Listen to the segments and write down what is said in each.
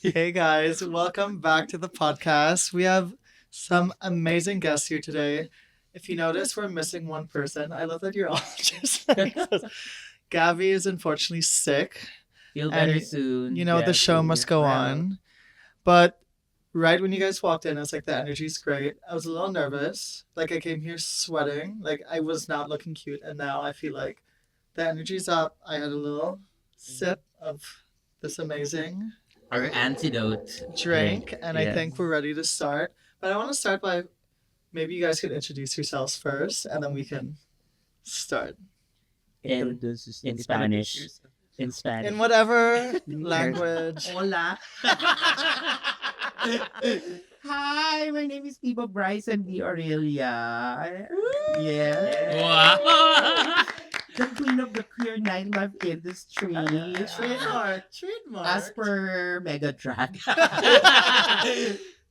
Hey guys, welcome back to the podcast. We have some amazing guests here today. If you notice, we're missing one person. I love that you're all just like us. Gabbie is unfortunately sick. Feel And better soon. the show must go on. But right when you guys walked in, I was like, the energy's great. I was a little nervous. Like I came here sweating. Like I was not looking cute. And now I feel like the energy's up. I had a little sip of this amazing Our antidote. drink, and I Yes. think we're ready to start. But I want to start by maybe you guys could introduce yourselves first, and then we can start In, in Spanish. In Spanish. in whatever language. Hola. Hi, my name is Peabo Orilla. Yeah. Wow. The queen of the queer nightlife industry. Trademark. As per Megatrack.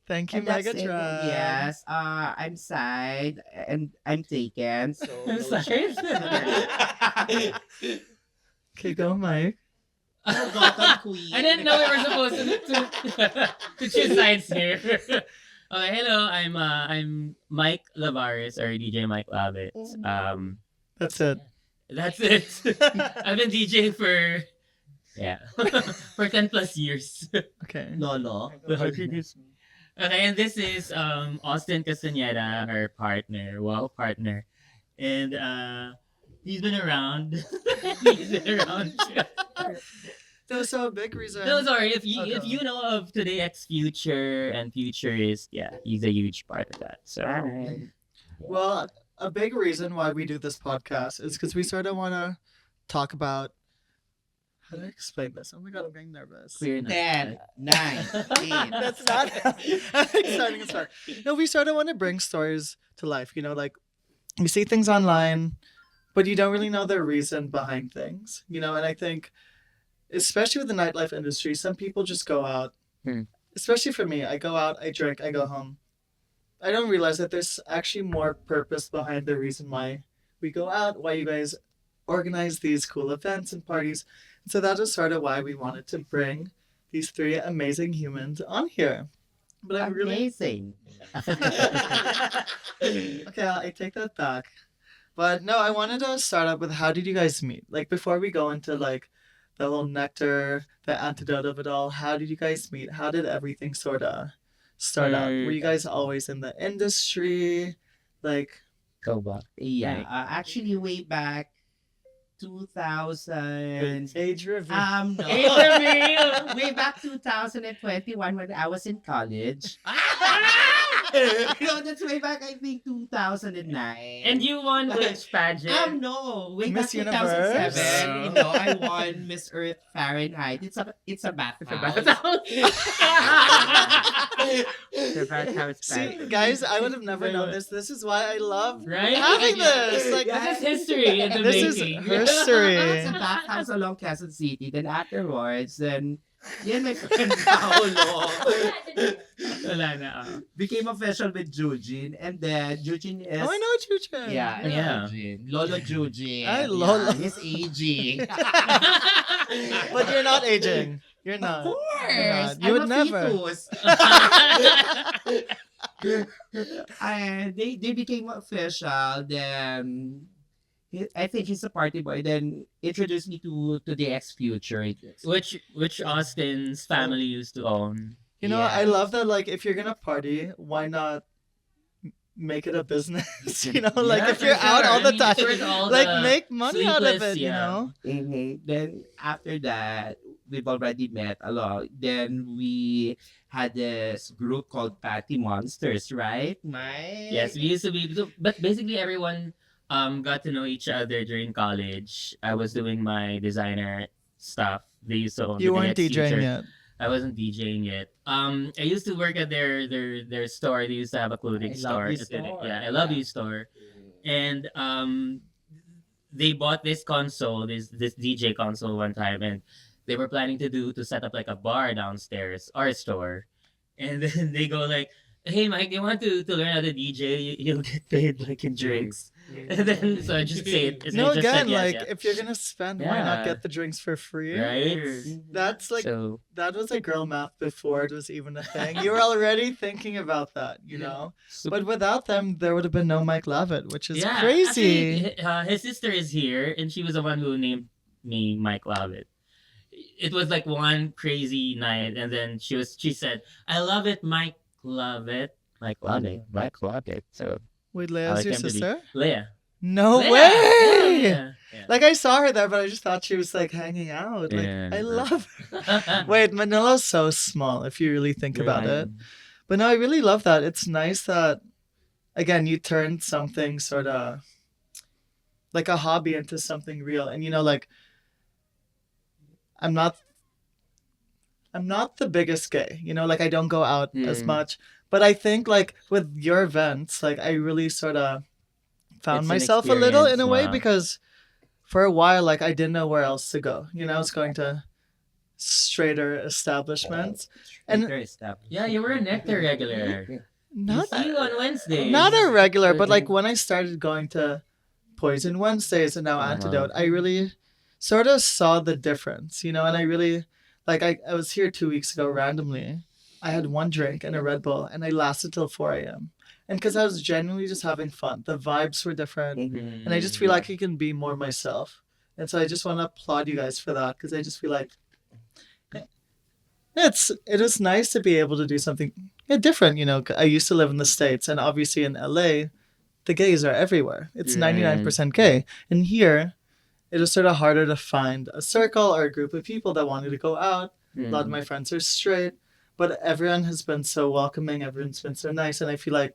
Thank you, And that's it. Megatron. Yes. I'm side and I'm taken. So I'm no side. Okay, go, Mike. Gotham queen. I didn't know we were supposed to choose sides here. Okay, hello. I'm Mike Lavarez or DJ Mike Lavet. That's it. That's it. I've been DJ for for 10 plus years. Okay. Lolo. Okay, and this is Austin Castañeda, our partner, partner. And he's been around. He's been around. So a big reason. No, sorry, if you Okay. know of Today X Future and Future is he's a huge part of that. So Well, a big reason why we do this podcast is because we sort of want to talk about how do I explain this? Oh my god, I'm getting nervous. queer night. 10, 9, 8. That's not exciting as fuck. No, we sort of want to bring stories to life. You know, like we see things online, but you don't really know the reason behind things. You know, and I think, especially with the nightlife industry, some people just go out. Especially for me, I go out, I drink, I go home. I don't realize that there's actually more purpose behind the reason why we go out, why you guys organize these cool events and parties. So that is sort of why we wanted to bring these three amazing humans on here. But I'm really Amazing. okay. I take that back. But no, I wanted to start up with how did you guys meet? Like before we go into like the whole nectar, the antidote of it all. How did you guys meet? How did everything sort of start out? Were you guys always in the industry? Like Go back. Yeah, actually way back 2000. age reveal? No. Age reveal! Way back 2021 when I was in college. That's way back I think 2009. And you won which pageant? No, way Miss back Universe? 2007. I won Miss Earth Fahrenheit. It's a bathhouse. See, guys, I would have never known this. This is why I love Right? having this. Like, This is history in the this is making. history. It's a bathhouse along Quezon City. Then afterwards, yan my friend Paolo Wala na. became official with Eugene. And then Eugene is... Oh, I know Chuchen. Yeah. Eugene. Lolo Eugene. Ay, Lolo. Yeah, he's aging. But you're not aging. You're not. Of course. You would I'm a never. fetus. And they became official. Then I think he's a party boy. Then introduced me to the X Future. Which Austin's family used to own. You know, Yeah. I love that, like, if you're going to party, why not make it a business? You know, like, Yeah, if for you're out sure. all the I mean, time, towards all like, the make money out of sleepless, it, you know? Then after that, we've already met a lot. Then we had this group called Patty Monsters, right? Yes, we used to be. But basically, everyone got to know each other during college. I was doing my designer stuff. They used to own You the weren't DX DJing Future. yet. I wasn't DJing yet. I used to work at their store. They used to have a clothing I love store. this store. Yeah, I love this store. And they bought this console, this DJ console one time, and they were planning to set up like a bar downstairs, our store. And then they go like, "Hey Mike, you want to learn how to DJ? You'll get paid like in drinks." And then so just say it. No, I just again, said yes, like yeah. if you're gonna spend, why not Yeah. get the drinks for free? Right. That's like So that was a girl math before it was even a thing. You were already thinking about that, But without them, there would have been no Mike Lavet, which is crazy. Actually, his sister is here, and she was the one who named me Mike Lavet. It was like one crazy night, and then she said, "I love it, Mike Lavet." Mike Lavet. Mike Lavarez. So Wait, Leia's your came to be- sister? Leia. No Leia! way! Yeah. Like I saw her there, but I just thought she was like hanging out. Like Yeah. I love her. Wait, Manila's so small if you really think about it. But no, I really love that. It's nice that again you turned something sort of like a hobby into something real. And like I'm not the biggest gay, like I don't go out as much. But I think like with your events, like I really sort of found It's an myself a little in a experience, way wow. because for a while like I didn't know where else to go. I was going to straighter establishments. And Yeah, you were a Nectar regular. not See you on Wednesday. not a regular, but like when I started going to Poison Wednesdays and now Uh-huh. Antidote, I really sort of saw the difference, and I really like I was here 2 weeks ago randomly. I had one drink and a Red Bull and I lasted till 4 a.m. And because I was genuinely just having fun. The vibes were different. And I just feel like I can be more myself. And so I just want to applaud you guys for that because I just feel like it was nice to be able to do something different. I used to live in the States and obviously in LA, the gays are everywhere. It's 99% gay. And here, it was sort of harder to find a circle or a group of people that wanted to go out. A lot of my friends are straight, but everyone has been so welcoming. Everyone's been so nice. And I feel like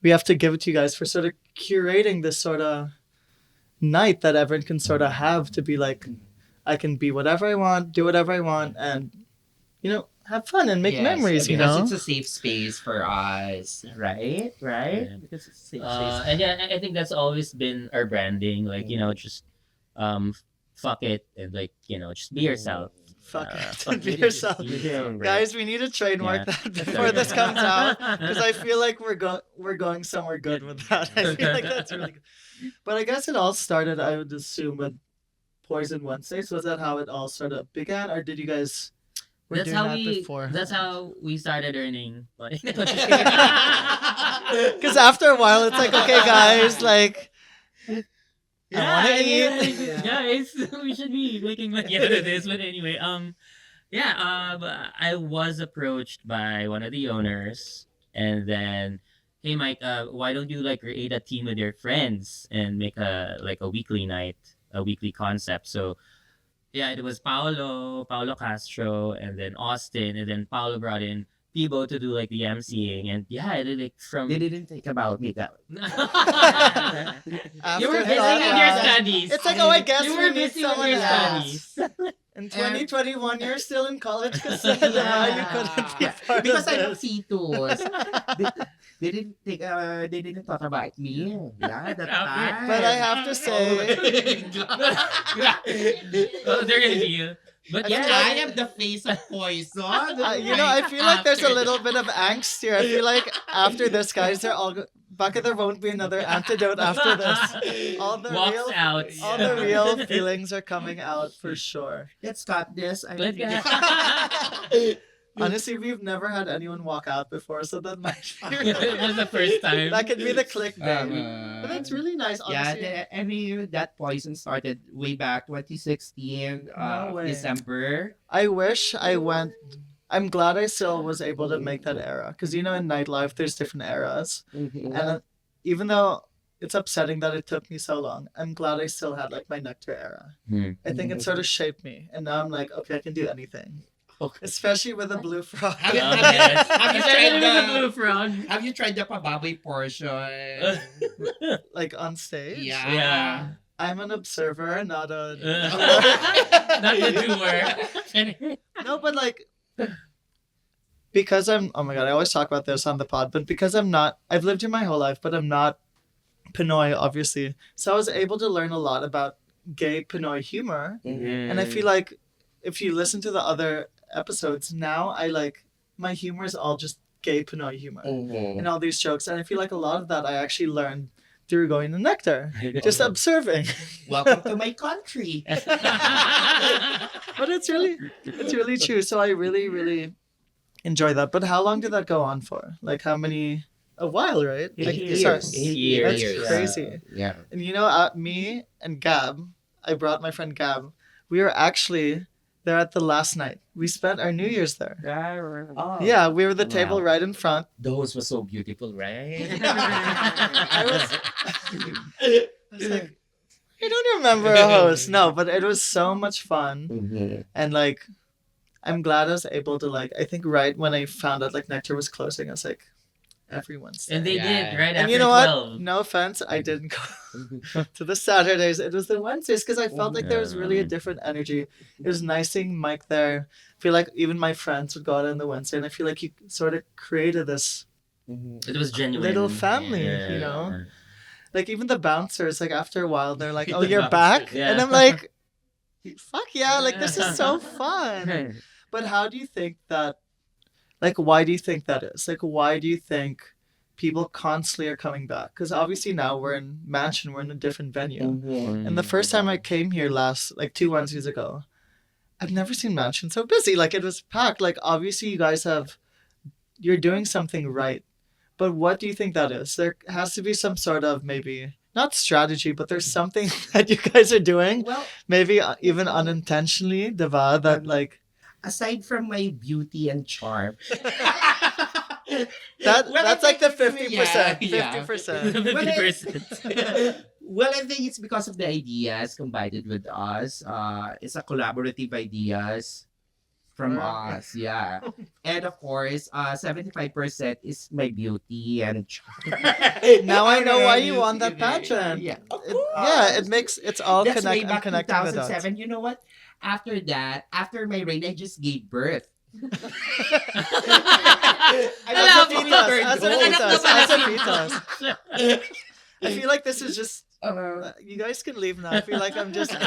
we have to give it to you guys for sort of curating this sort of night that everyone can sort of have to be like, I can be whatever I want, do whatever I want, and, have fun and make memories, because it's a safe space for us, right? Yeah. Because it's a safe space. And yeah, I think that's always been our branding. Like, just fuck it and like, just be yourself. Fuck Uh, it and be yourself. Guys, we need to trademark that before this comes out because I feel like we're going somewhere good with that. I feel like that's really good. But I guess it all started, I would assume, with Poison Wednesdays. Was that how it all sort of began, or did you guys were That's doing how that we. before? That's how we started earning money. Because after a while, it's like, okay, guys, like. I wanna eat. Yeah. Guys, we should be making money out of this. But anyway, I was approached by one of the owners, and then, hey Mike, why don't you like create a team with your friends and make a weekly night, a weekly concept? So, yeah, it was Paolo Castro, and then Austin, and then Paolo brought in Peabo to do like the MCing, and yeah, I did like from. They didn't think about me that You After were busy that, with your studies. It's like, oh, I guess You we were need busy with someone your else. studies. In 2021, you're still in college, Cassandra. You couldn't be part because of I have this. fetus. They didn't think. They didn't talk about me. Yeah, that time. But I have to say, Oh, they're gonna be you. But I yeah, feel like- I am the face of Poison. I feel like there's a little bit of angst here. I feel like after this, guys, they're all Baka there won't be another Antidote after this. All the walks real, out. all the real feelings are coming out for sure. Let's cut this. Let's Honestly, we've never had anyone walk out before, so that might It was the first time. That could be the clickbait. But that's really nice, honestly. Yeah, that Poison started way back 2016, No way. December. I wish I went. I'm glad I still was able to make that era. Because, in nightlife, there's different eras. And even though it's upsetting that it took me so long, I'm glad I still had, my Nectar era. I think it sort of shaped me. And now I'm like, okay, I can do anything. Especially with a blue frog. Have you Especially tried with the the blue frog. Have you tried the pababoy portion? On stage? Yeah. I'm an observer, not a... Not the doer. No, but because I'm, oh my god, I always talk about this on the pod, but because I've lived here my whole life, but I'm not Pinoy, obviously. So I was able to learn a lot about gay Pinoy humor. And I feel like if you listen to the other episodes now, my humor is all just gay Pinoy humor and all these jokes. And I feel like a lot of that I actually learned through going to Nectar, just observing. Welcome to my country. But it's really true. So I really, really enjoy that. But how long did that go on for? Like how many? A while, right? Like, 8 years. sorry. 8 years. That's crazy. Yeah. And you know, me and Gab, I brought my friend Gab. We were actually there at the last night. We spent our New Year's there. Oh. Yeah, we were the table right in front. Those were so beautiful, right? I was like, I don't remember a host. No, but it was so much fun. And like, I'm glad I was able to like, I think right when I found out like Nectar was closing, I was like, everyone's And they Yeah. did right and after you know what? 12. No offense, I didn't go to the Saturdays. It was the Wednesdays because I felt like there was really a different energy. It was nice seeing Mike there. I feel like even my friends would go out on the Wednesday, and I feel like you sort of created this It was genuine. little family, Yeah. you know? Like even the bouncers, like after a while, they're like, "Oh, The you're bouncers, back," yeah. and I'm like, "Fuck yeah! Like this is so fun." But how do you think that? Like, why do you think that is? Like, why do you think people constantly are coming back? Because obviously now we're in Mansion, we're in a different venue. And the first time I came here like 2 Wednesdays ago, I've never seen Mansion so busy. Like it was packed. Like obviously you guys you're doing something right. But what do you think that is? There has to be some sort of maybe, not strategy, but there's something that you guys are doing. Well, Maybe even unintentionally, diba, that like, aside from my beauty and charm. that's like the 50%. Yeah. 50%. 50%. Well, I think it's because of the ideas combined with us. It's a collaborative ideas from us, yeah. And of course, 75% is my beauty and charm. Now I know why you won that pageant. Yeah, It's all That's way back connecting the dots. 2007. You know what? After that, after my reign, I just gave birth. As a Alam mo, fetus, third as a goal. fetus, as a fetus. I feel like this is just. Uh, You guys can leave now. I feel like I'm just learning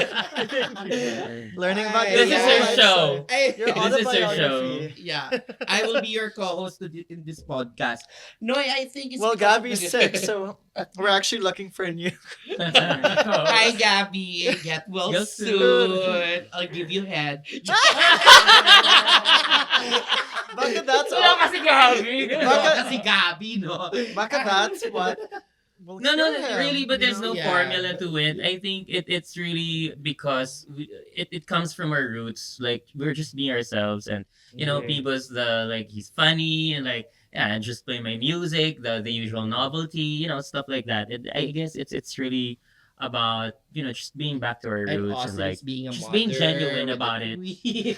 about This your is whole your life show. story. Your This is your autobiography. Yeah, I will be your co-host in this podcast. No, I think it's Well, because of Gabbie's the- sick, so we're actually looking for a new. Hi, Gabbie. Get well Get soon. I'll give you head. Baka that's Wala all. kasi Gabi. Kasi Gabbie, no? Baka that's what. will No, cure him, really, but you there's know? no Yeah. formula to it. I think it's really because it comes from our roots. Like we're just being ourselves, and you know, Peebo's he's funny and like yeah, and just play my music, the usual novelty, you know, stuff like that. I guess it's really about just being back to our And roots and Austin like is being a just being mother genuine with about a it. tweet.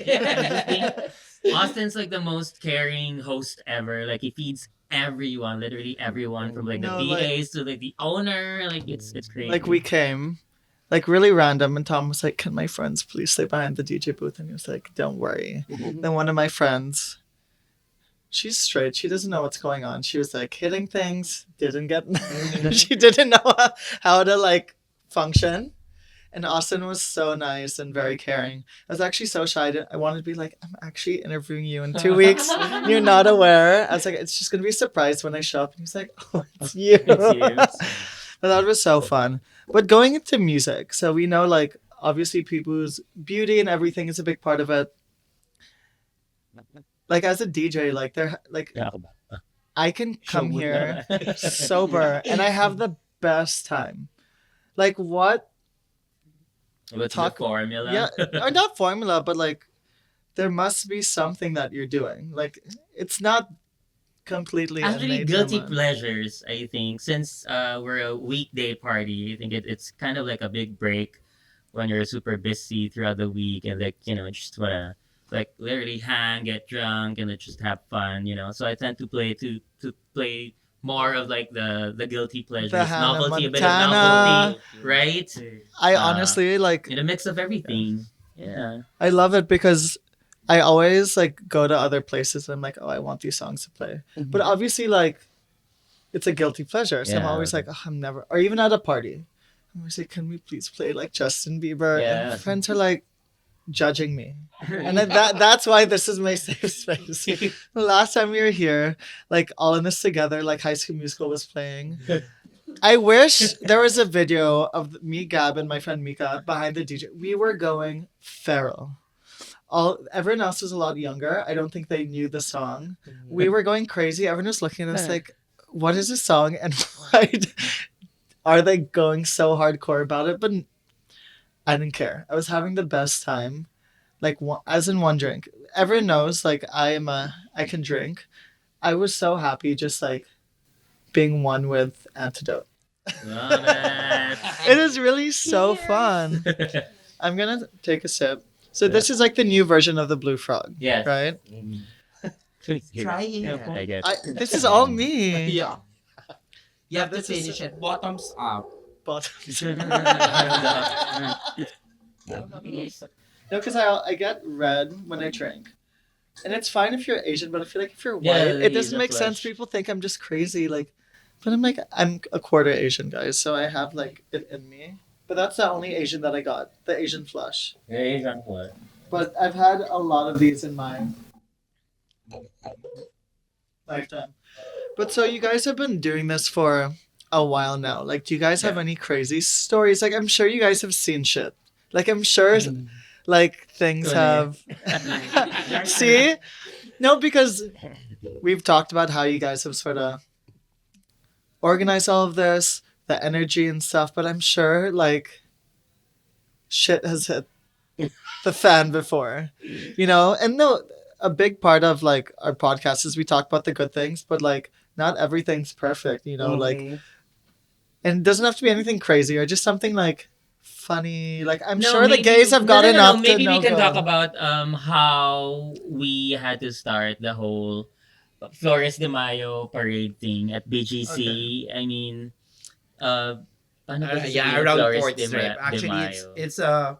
Austin's like the most caring host ever. Like he feeds everyone, literally everyone, from like the No, DAs to like the owner. Like it's crazy. Like we came, like really random, and Tom was like, "Can my friends please stay behind the DJ booth?" And he was like, "Don't worry." Then one of my friends, she's straight. She doesn't know what's going on. She was like hitting things. Didn't get. She didn't know how to like function. And Austin was so nice and very caring. I was actually so shy. I wanted to be like, I'm actually interviewing you in 2 weeks. You're not aware. I was like, it's just going to be a surprise when I show up. And he's like, oh, it's you. It's you. But that was so fun. But going into music, so we know like, obviously people's beauty and everything is a big part of it. Like as a DJ, like they're like, I can come here sober and I have the best time. Like what? What's Talk- the formula? Yeah, or not formula, but like there must be something that you're doing. Like it's not completely Actually, innate guilty naman. pleasures. I think since we're a weekday party, I think it's kind of like a big break when you're super busy throughout the week and like just wanna like literally hang, get drunk, and then just have fun. So I tend to play play more of like the guilty pleasures, The Hannah novelty, a bit of Montana. novelty, right? I honestly like In a mix of everything. Yeah. I love it because I always like go to other places and I'm like, oh, I want these songs to play. But obviously like it's a guilty pleasure. So I'm Yeah. always like, oh, I'm never or even at a party. I'm always like, can we please play like Justin Bieber? Yeah. And friends are like judging me. And then that's why this is my safe space. The last time we were here, like all in this together, like High School Musical was playing. I wish there was a video of me, Gab, and my friend Mika behind the DJ. We were going feral. Everyone else was a lot younger. I don't think they knew the song. We were going crazy. Everyone was looking at us like, what is this song? And why are they going so hardcore about it? But I didn't care. I was having the best time. Like, as in one drink. Everyone knows, like, I can drink. I was so happy just, like, being one with Antidote. Love it. It is really so fun. I'm going to take a sip. So this is, like, the new version of the Blue Frog. Yes. Right? Try it. I guess. This is all me. Yeah. You have to This is- finish it. Bottoms up. But no, because I get red when I drink. And it's fine if you're Asian, but I feel like if you're white, Yeah, it the doesn't make sense. flesh. People think I'm just crazy. Like, but I'm a quarter Asian, guys, so I have like it in me. But that's the only Asian that I got, the Asian flush. Asian flush. But I've had a lot of these in my lifetime. But so you guys have been doing this for a while now. Like, do you guys have any crazy stories? Like, I'm sure you guys have seen shit. Like, I'm sure, like, things have... See? No, because we've talked about how you guys have sort of organized all of this, the energy and stuff, but I'm sure, like, shit has hit the fan before, you know? And no, a big part of, like, our podcast is we talk about the good things, but, like, not everything's perfect, you know? Like, and it doesn't have to be anything crazy or just something, like, funny. Like, I'm sure the gays have gotten up to maybe we can no-go. talk about how we had to start the whole Flores de Mayo parade thing at BGC. I mean, paano ba Yeah, sabihin around Flores Fourth de Strip. Ma- de Actually, Mayo? it's a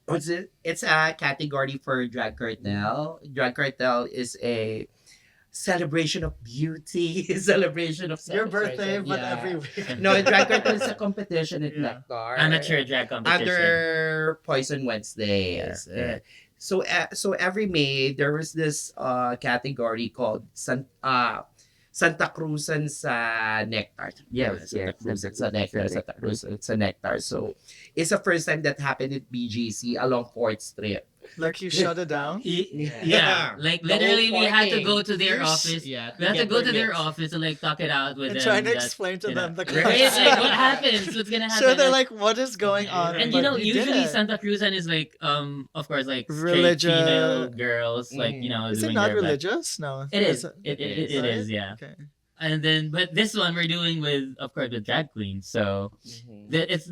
what's it? It's a category for drag cartel. Drag cartel is a celebration of beauty, celebration of Your birthday, celebration, but yeah. every week. No, drag cartel is a competition in Yeah. Nectar. Amateur drag competition. Under Poison Wednesdays. Yeah. So every May there was this category called Santa Cruzan sa Nectar. Yes, Santa yes. Cruzan sa Nectar. Santa Cruzan sa Nectar. So it's the first time that happened at BGC along 4th Strip. Like, you shut it down. Yeah, like The whole literally we had to party. go to their Yes. office. Yeah, We had to get go to their permits. office and like talk it out with And them. trying to that, explain to you know, them the right? It's like, what happens? What's gonna happen? So they're like, what is going on? and But you know, you did usually it. Santa Cruzan is like, of course, like straight Religious. female girls, like you know, Is it doing not their best. religious? No. It is. it? It is, right? is. Yeah. Okay. And then, but this one we're doing with, of course, with drag queens. So that's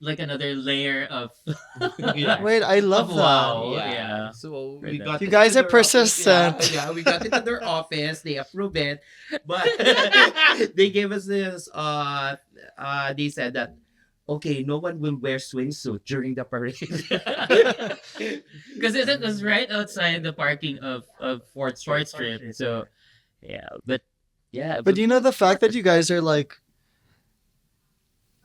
like another layer of. Yeah. Wait, I love Oh, that. wow. Yeah. So Right we there. got You it guys to are their office. persistent. Yeah, we got it to their office. They approved it, but they gave us this. They said that okay, no one will wear swimsuit during the parade. Because it was right outside the parking of Fort Strip. So, yeah, but yeah, But you know, the fact that you guys are like,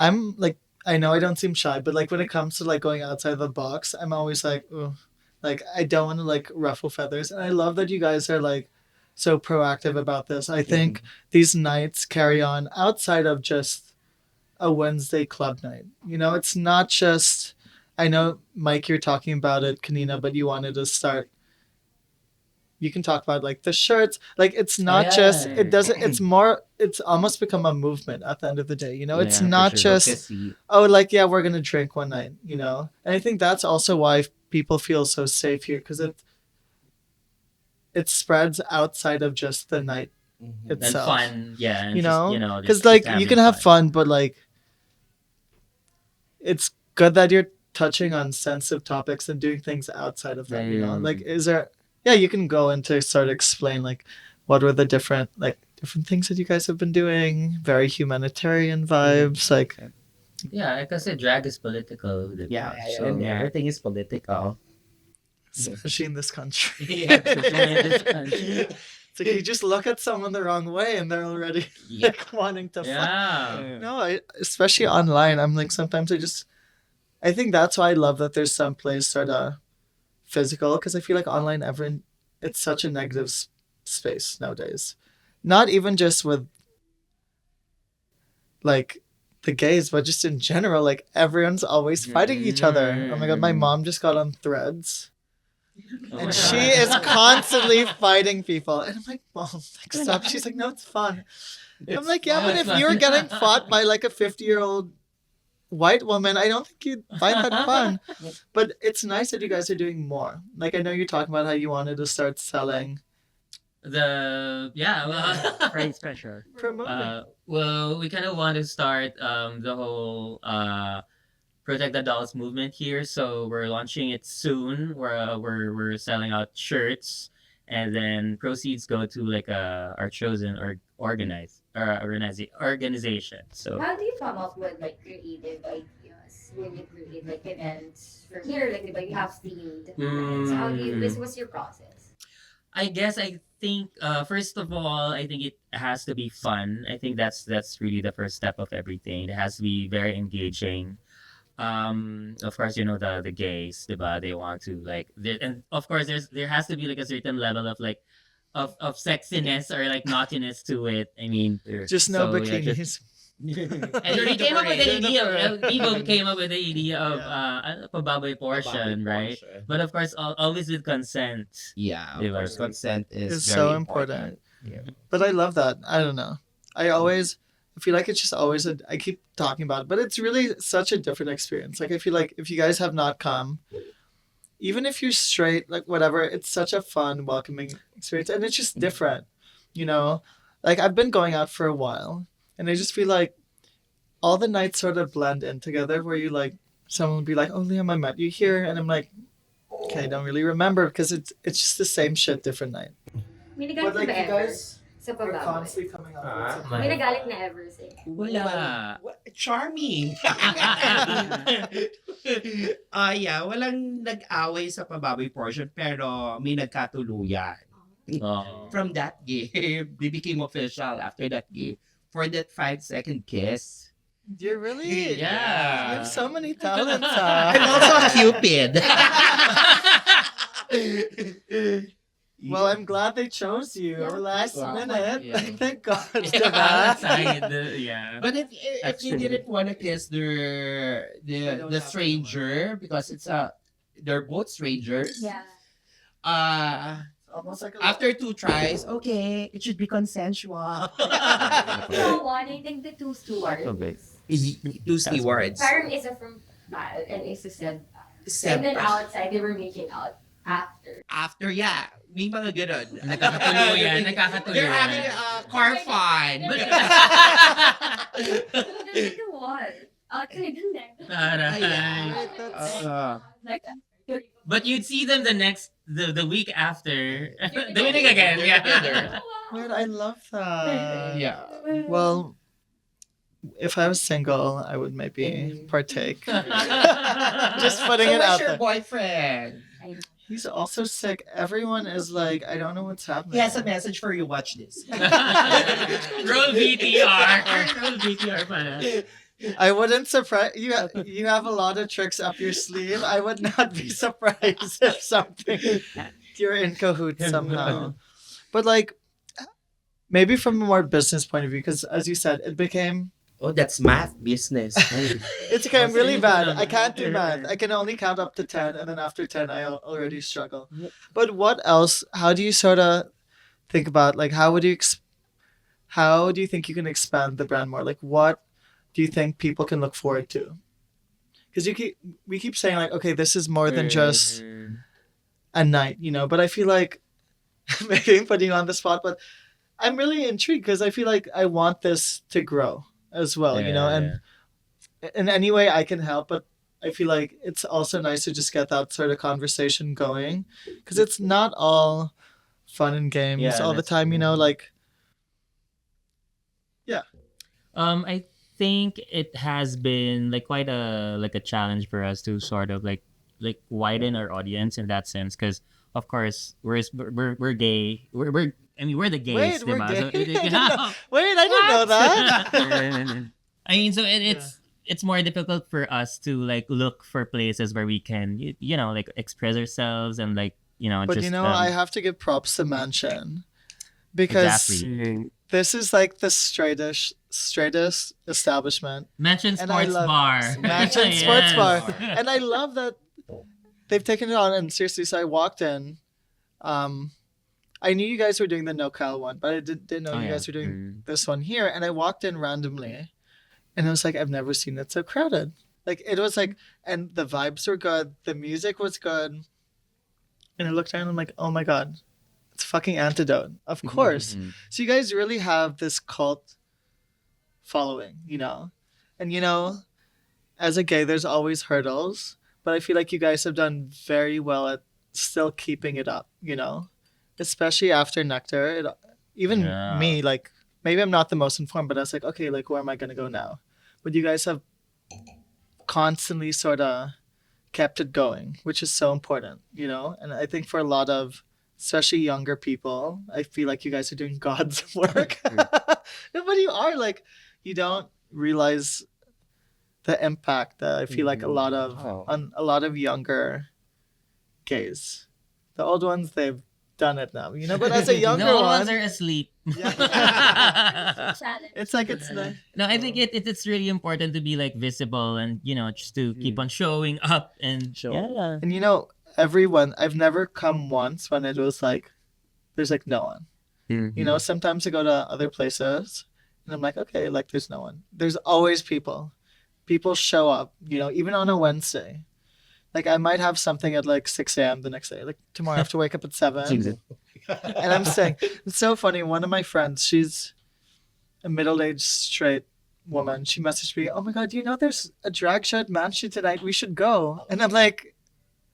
I'm like, I know I don't seem shy, but like when it comes to like going outside the box, I'm always like, oh, like I don't want to like ruffle feathers. And I love that you guys are like so proactive about this. I think these nights carry on outside of just a Wednesday club night. You know, it's not just, I know, Mike, you're talking about it, Kanina, but you wanted to start. You can talk about like the shirts. Like, it's not yeah. just, it doesn't, it's more, it's almost become a movement at the end of the day. You know, it's Yeah, for not sure. just, oh, like, yeah, we're going to drink one night, you know? And I think that's also why people feel so safe here, because it spreads outside of just the night and itself. fun, yeah, and You just, know? you know, Because just like you having can have fun, but like it's good that you're touching on sensitive topics and doing things outside of that. You know, Yeah. like is there? Yeah, you can go into sort of explain like what were the different things that you guys have been doing. Very humanitarian vibes, like Yeah, because drag is political. Yeah, so, and everything is political. especially in this country. Yeah. especially in this country. It's like you just look at someone the wrong way and they're already Yeah. like wanting to fight. Yeah. No, especially online. I'm like sometimes I think that's why I love that there's some plays sort of physical, because I feel like online it's such a negative space nowadays. Not even just with like the gays, but just in general, like everyone's always fighting each other. Oh my god, my mom just got on Threads. Oh And my she God. is constantly fighting people. And I'm like, Mom, like, stop. She's like, no, it's fun. I'm like, yeah, but if you were getting fought by like a 50-year-old white woman, I don't think you'd find that fun. But it's nice that you guys are doing more. Like, I know you're talking about how you wanted to start selling. Price pressure. Promoting. Well, we kind of want to start the whole Protect the Dolls movement here, so we're launching it soon. We're selling out shirts, and then proceeds go to like our chosen or organization. So How do you come up with like creative ideas when you create like events? For here, like diba, you have themed events. How do you? What's your process? I guess I think first of all, I think it has to be fun. I think that's really the first step of everything. It has to be very engaging. Of course, you know the gays, diba? They want to like, and of course there has to be like a certain level of like of sexiness or like naughtiness to it. I mean, Just no so, yeah, bikinis. and we came up with the idea. People came up with the idea of pababoy portion, right? But of course, always with consent. Yeah, of Diba? course, consent is It's very so important. important. But I love that. I don't know. I feel like it's just always I keep talking about it, but it's really such a different experience. Like I feel like if you guys have not come, even if you're straight, like whatever, it's such a fun, welcoming experience, and it's just different, you know. Like I've been going out for a while, and I just feel like all the nights sort of blend in together. Where you like, someone will be like, "Oh, Liam, I met you here," and I'm like, "Okay, I don't really remember because it's just the same shit, different night." May But nagalit like na you ba ever guys sa are pababoy? constantly coming up with something. May nagalit na ever sa'yo? Wala. Charming. Yeah, walang nag-away sa pababoy portion pero may nagkatuluyan. Oh. From that game, they became official after that game. For that 5-second kiss. You're really Yeah. You have so many talents. And also a Cupid. Well, I'm glad they chose you last Wow. minute. Yeah. Thank God. Yeah, outside, yeah. But if they Actually. didn't want to kiss the stranger because they're both strangers. Yeah. Almost like After 2 tries, okay, it should be consensual. So one, I think the two stewards. Okay. 2 stewards. Parang isa from Bal and isa said and then outside they were making out after. After, yeah. May mga ganun. Nakakatuluyan, They're having a car fun. The what? Outside the neck. Taray. Like But you'd see them the week after. Doing it again, yeah. Wait, I love that. Yeah. Well, if I was single, I would maybe partake. Just putting So it what's out your there. boyfriend? He's also sick. Everyone is like, I don't know what's happening. He has a message for you. Watch this. Roll VTR. Roll VTR pala. I wouldn't surprise you. You have a lot of tricks up your sleeve. I would not be surprised if something you're in cahoots somehow. But like, maybe from a more business point of view, because as you said, it became Oh, that's math business. it became really bad. I can't do math. I can only count up to 10, and then after 10, I already struggle. But what else? How do you sort of think about like how do you think you can expand the brand more? Like what do you think people can look forward to? Because we keep saying like, okay, this is more than just a night, you know. But I feel like maybe I'm putting you on the spot, but I'm really intrigued because I feel like I want this to grow as well, you know, and in any way I can help. But I feel like it's also nice to just get that sort of conversation going because it's not all fun and games all the time, you know, like. I think it has been like quite a challenge for us to sort of like widen our audience in that sense because of course we're gay we're the gays. Wait, we're diba? gay? So, Wait, I didn't know that. I mean, so it's more difficult for us to like look for places where we can you know like express ourselves and like you know But just you know, I have to give props to Mansion because exactly. this is like the straightest straightest establishment. Mention And I sports love- bar. Mansion Sports Yes. Bar. And I love that they've taken it on. And seriously, so I walked in. I knew you guys were doing the NoCal one, but I didn't know you guys were doing this one here. And I walked in randomly, and it was like, I've never seen it so crowded. Like, it was like, and the vibes were good. The music was good. And I looked around and I'm like, oh my God, it's fucking Antidote. Of course. So you guys really have this cult following, you know? And, you know, as a gay, there's always hurdles, but I feel like you guys have done very well at still keeping it up, you know? Especially after Nectar. Even Yeah. me, like, maybe I'm not the most informed, but I was like, okay, like, where am I going to go now? But you guys have constantly sort of kept it going, which is so important, you know? And I think for a lot of, especially younger people, I feel like you guys are doing God's work. No, but you are, like, you don't realize the impact that I feel like a lot of on a lot of younger gays. The old ones, they've done it now, you know. But as a younger No one, ones are asleep. Challenge. it's like it's the No, I think it's really important to be like visible and just to keep on showing up and yeah. and you know everyone. I've never come once when it was like there's like no one. You know, sometimes I go to other places and I'm like, okay, like there's no one. There's always people. People show up, you know, even on a Wednesday. Like I might have something at like 6 a.m. the next day. Like tomorrow I have to wake up at 7. And I'm saying, it's so funny. One of my friends, she's a middle-aged straight woman. She messaged me, oh my God, do you know there's a drag show at Mansion tonight? We should go. And I'm like,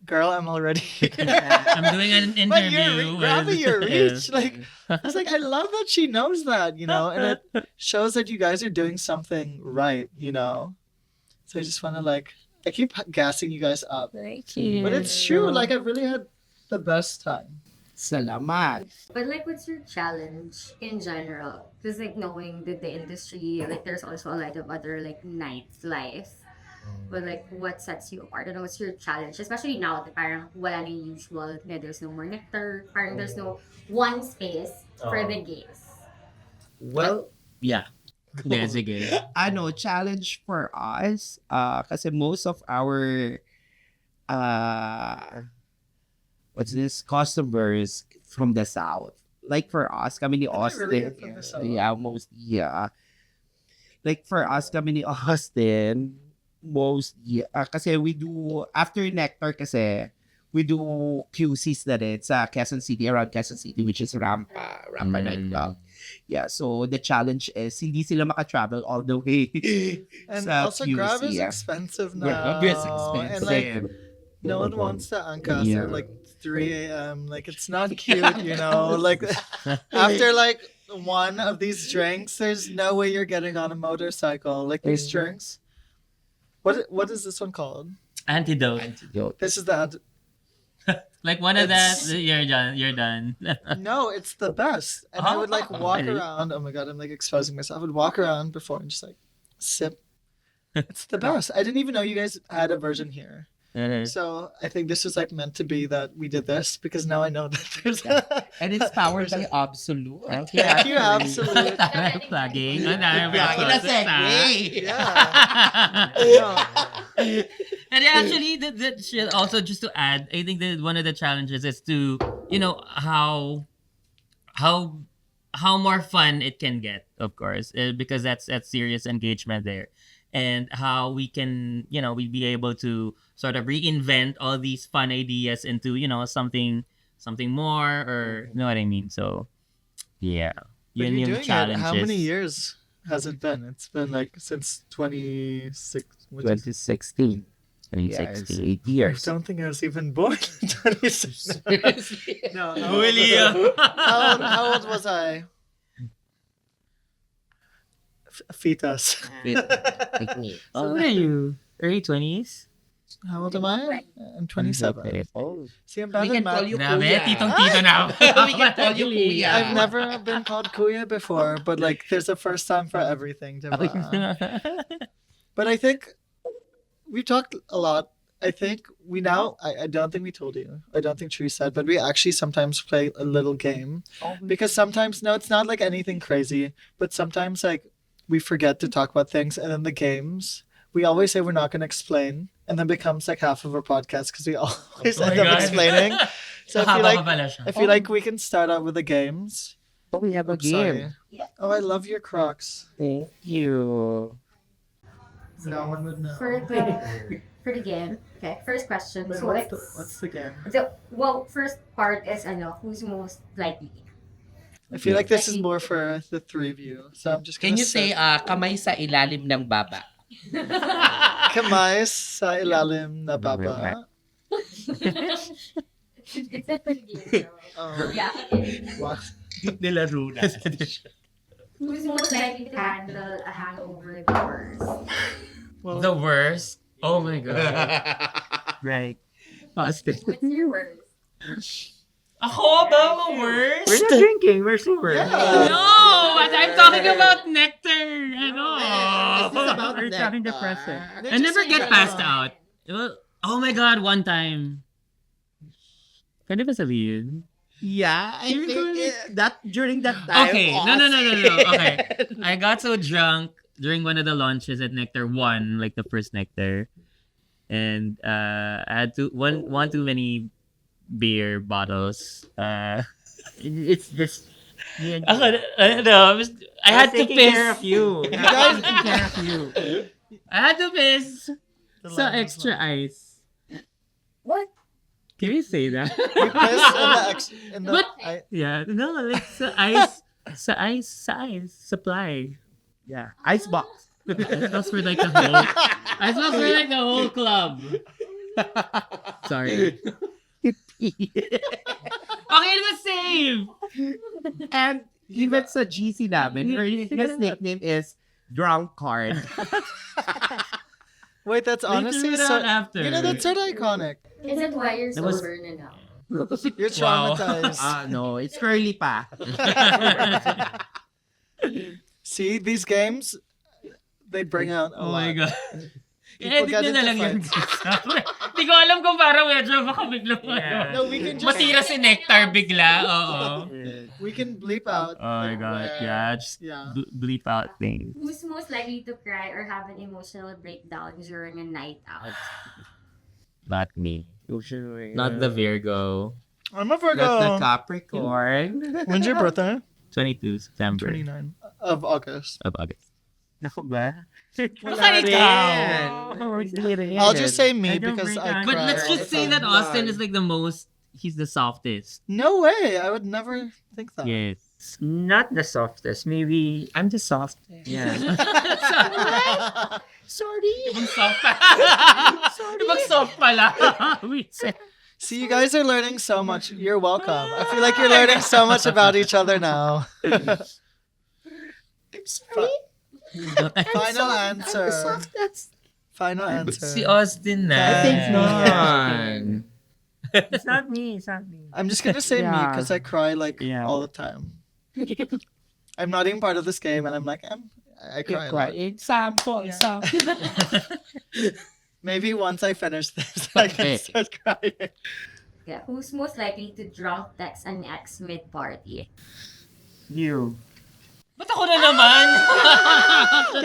girl, I'm already I'm doing an interview. But you're grabbing your reach. Yeah. Like, I was like, I love that she knows that, you know, and it shows that you guys are doing something right, you know. So I just want to like, I keep gassing you guys up. Thank you. But it's true, like I've really had the best time. Salamat. But like, what's your challenge in general? Because like knowing that the industry, like there's also a lot of other like nightlife. But like, what sets you apart? I don't know, what's your challenge? Especially now that parang wala na yung usual, na there's no more nectar, parang there's no one space for the gays. Well, yeah. Yeah, sige. Challenge for us, kasi most of our, customers from the South. Like for us, kami ni Austin. really from the South? Yeah, Like for us, kami ni Austin, kasi we do, after Nectar kasi, we do QCs na rin sa Quezon City, around Quezon City, which is Rampa nightclub. Yeah, so the challenge is hindi sila maka-travel all the way And sa also QC. Grab is expensive now. Grab is expensive. And like, no one wants to anchor us at like 3 a.m. Like, it's not cute, you know? Like, after like one of these drinks, there's no way you're getting on a motorcycle. Like, these drinks. What is this one called? Antidote. This is the Like one of that, It's- you're done. no, it's the best. And I would like walk Really? around. Oh my God, I'm like exposing myself. I would walk around before and just like sip. It's the best. I didn't even know you guys had a version here. So I think this was like meant to be that we did this because now I know that there's And it's powered by Absolute. Thank you, Absolute. Plugging. Plugging na segue. Yeah. No. And actually, that shit also just to add, I think that one of the challenges is to, how more fun it can get, of course, because that's serious engagement there. And how we can, we be able to sort of reinvent all these fun ideas into, something more, or you know what I mean? So, yeah. But Yun you're yung doing it. challenges. How many years has it been? It's been like since 2016. 2016. 8 I years. don't think I was even born in 2016. No, William. how old was I? Fetus. Like me. So what are you? Early 20s? How old am I? I'm 27. Oh. See, I'm bad We at can call math. you Grabe, Kuya. titong-tito na. We can call you Kuya. I've never been called Kuya before, but like there's a first time for everything. Diba? But I think we've talked a lot. I think we now, I don't think we told you. I don't think Tree said, but we actually sometimes play a little game. Because sometimes, no, it's not like anything crazy, but sometimes like we forget to talk about things, and then the games, we always say we're not going to explain, and then becomes like half of our podcast because we always Oh my end up God. explaining. So I feel Mahaba pa like pala siya. I feel like we can start out with the games. Oh, we have a I'm sorry. game. Oh, I love your Crocs. Thank you. No one would know. For the game. Okay, first question. Wait, So what's the game? first part is who's most likely? I feel like this is more for the three of you. So I'm just Can gonna you say kamay sa ilalim ng baba? kamay sa ilalim na baba. It's a pretty game. Oh, Yeah. what? Nilaro na. Who's most likely to handle a hangover the worst? Well, The worst? Oh my God. Right. Austin. What's your worst? Ako ba ang worst? We're not drinking. We're sober. Yeah. No! I'm talking about nectar. Ano? Is this about We're nectar? talking depressing. They're I just never saying get that passed wrong. out. Well, oh my God, one time. Pwede ba sabihin? Yeah, I think that during that time. Okay, no. Okay. I got so drunk during one of the launches at Nectar 1, like the first Nectar. And I had one too many beer bottles. It's just. I had to taking care of piss. you. You guys- taking care of you. I had to piss The sa line is extra long. ice. What? Can we say that? You piss in the But- I, Yeah, no, like sa ice supply. Yeah. Icebox. Ice box for like the whole. Ice box for like the whole club. Sorry. Okay, it was safe. And even sa GC namin, his nickname is Drunk Card. wait, that's We honestly threw it so. out after. You know, that's sort of iconic. Is it why you're That was- sober now? You're Wow. traumatized. No, it's curly pa. See, these games, they bring out a Oh my lot. God. People I-edit get nyo na into lang yun. fights. Hindi ko alam kung parang medyo baka bigla pa. No, we can just Matira si Nectar bigla. Oo. we can bleep out. Oh my like, God. where- Yeah, just Yeah. bleep out things. Who's most likely to cry or have an emotional breakdown during a night out? Not me. Usually. Not the Virgo. I'm a Not the Virgo. Capricorn. When's your birthday? 22 September 29 of August. of August. Naku ba? Wala rin. I'll just say me I don't because break I down. But cry let's all just the say time. that Austin is like the most. He's the softest. No way. I would never think that. Yes. Not the softest. Maybe I'm the softest. Yeah. Sorry. Ibang soft pa. Ibang soft pala. Wait. See, you guys are learning so much. You're welcome. I feel like you're learning so much about each other now. I'm sorry. Final answer. Final answer. Si Austin na. I think none. It's not me. It's not me. I'm just gonna say me Yeah. because I cry like Yeah. all the time. I'm not even part of this game, and I'm like, I cry. A lot. Example. Maybe once I finish this, I can Okay. start crying. Yeah. Who's most likely to drunk text an ex mid-party? You. Ba't ako na naman?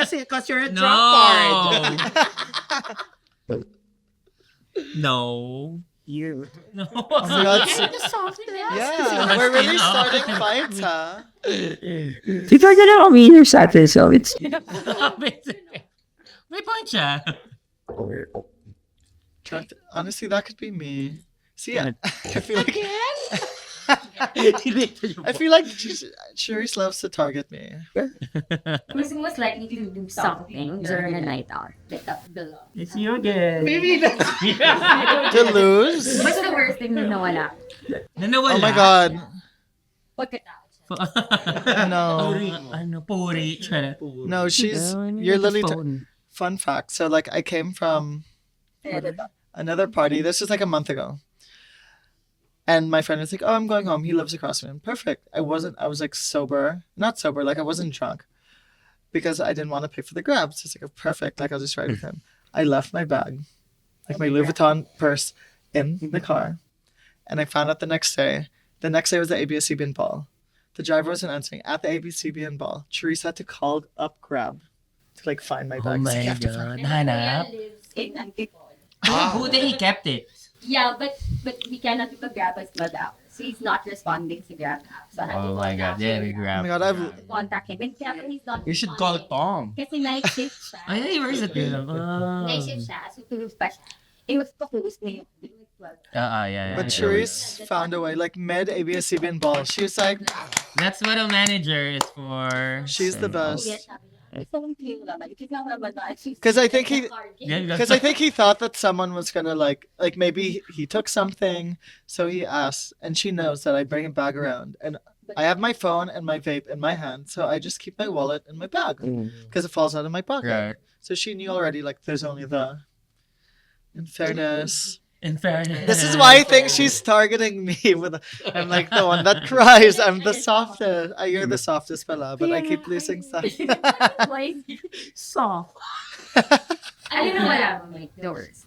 Because you're a No. drunk card. No. You. No. Oh my God, yeah, we're really Austin, starting fights, huh? If you're gonna mean sa atin, so it's... May point siya. Honestly, that could be me. See, I feel like I feel like Cherise loves to target me. Who's most likely to do something during a night out? Like below. It's you again. To lose? What's the worst thing na nawala? Nanawala. Oh my God. What could No. Puri. No, you're literally... Fun fact. So, like, I came from another party. This was like a month ago. And my friend was like, oh, I'm going home. He lives across from me. Perfect. I was like sober. Not sober. Like, I wasn't drunk. Because I didn't want to pay for the grabs. It's like, oh, perfect. Like, I'll just ride with him. I left my bag, like my Louis Vuitton purse, in the car. And I found out the next day. The next day was the ABS-CBN ball. The driver wasn't answering. At the ABCBN ball, Charisse had to call up Grab to like find my bag. Oh So you my have to find- God. Hanap. lives in Antipolo. Who did he kept it? Yeah, but we cannot do the Grab as madam. So he's not responding to Grab app. So I had to Oh my God. contact Yeah, him. we Oh grabbed. my God, I've Contact him. And kaya he's not You should call responding. Tom. Kasi night shift siya. Ay, where's it? Night shift siya. So tulog pa siya. It was pa-close na yun. Yeah. But yeah. Charisse found a way, like mid ABS-CBN ball. She was like, That's what a manager is for. she's the best. Because Because I think he, Yeah, because I think he thought that someone was gonna like maybe he took something, so he asked, and she knows that I bring a bag around, and I have my phone and my vape in my hand, so I just keep my wallet in my bag because it falls out of my pocket. Right. So she knew already, like there's only the. In fairness. In fairness. This is why I think she's targeting me with. I'm like the one that cries. I'm the softest. You're the softest, pala, but I keep losing stuff. Soft. I don't know what happened. Like, the worst.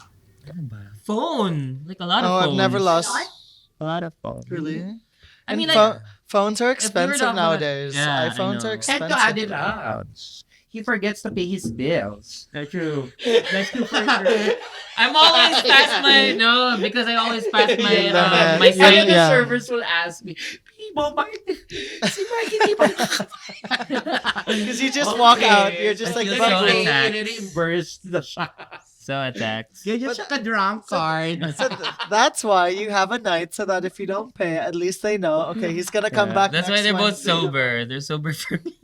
Phone. Like a lot of Oh, phones. I've never lost. A lot of fun. Really? I mean, And like, phones are we were expensive talking about- nowadays. Yeah, I iPhones are know. And to add expensive. it up, he forgets to pay his bills. That's true. That's true for sure. I'm always past my because I always pass my Yeah, my yeah. sign. And the Yeah. servers will ask me, Peabo, bakit si Mike hindi pa Because you just walk out, you're just like, That's "Fuck so me." attacked. reimburse the shop. So attacked. Ganyan siya ka-drunk card. So that's why you have a night so that if you don't pay, at least they know, okay, he's gonna come back. That's why next they're both Wednesday. sober. They're sober for me.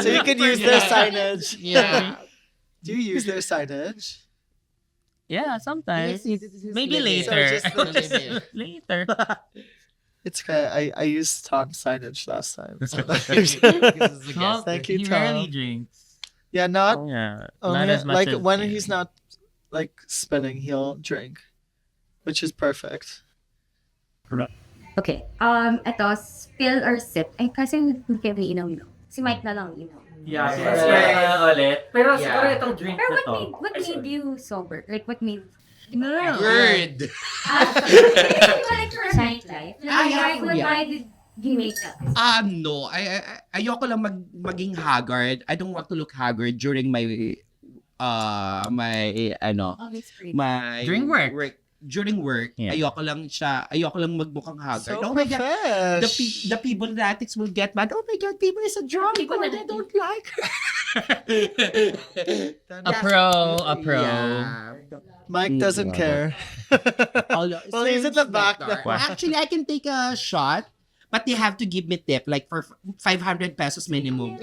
So you can use their signage. Yeah. Do you use their signage? Yeah, sometimes. Yes, this is Maybe limit. later. So just Later. It's okay. I used Tom's signage last time. So Tom, Thank you, he Tom. rarely drinks. yeah, not Yeah. only Not as much like as when he's not like spinning, he'll drink, which is perfect. Okay. Ito, spill or sip. Ay, kasi hindi kayo inom, no? Si Mike na lang inom. Yeah, Yeah. ulit. Pero Yeah. siguro itong drink Pero na to. what made you sober? Like, what made... Word. Nightlife. Why did you make that? No. Ayoko lang maging haggard. I don't want to look haggard during my my During work. During work, Yeah. ayoko lang magmukhang haggard. So Oh my God, profesh. the people fanatics will get mad. Oh my God, people is a drunk People and I don't like her. A pro. Yeah. Mike doesn't care. Well, he's in the back. Actually, I can take a shot, but they have to give me tip, like for 500 pesos minimum.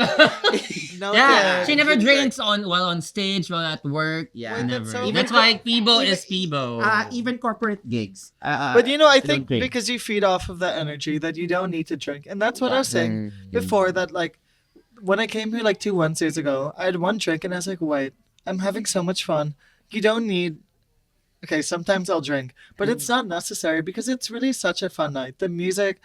No Yeah, tip. she never drinks while on stage, while at work. Yeah. Wait, Never. that's so That's why Peabo is Peabo. Even corporate gigs. But you know, I think drink. because you feed off of that energy that you don't need to drink. And that's what I was saying before, that like when I came here like 2 Wednesdays ago, I had one drink and I was like, wait, I'm having so much fun. You don't need okay, sometimes I'll drink, but it's not necessary because it's really such a fun night. The music,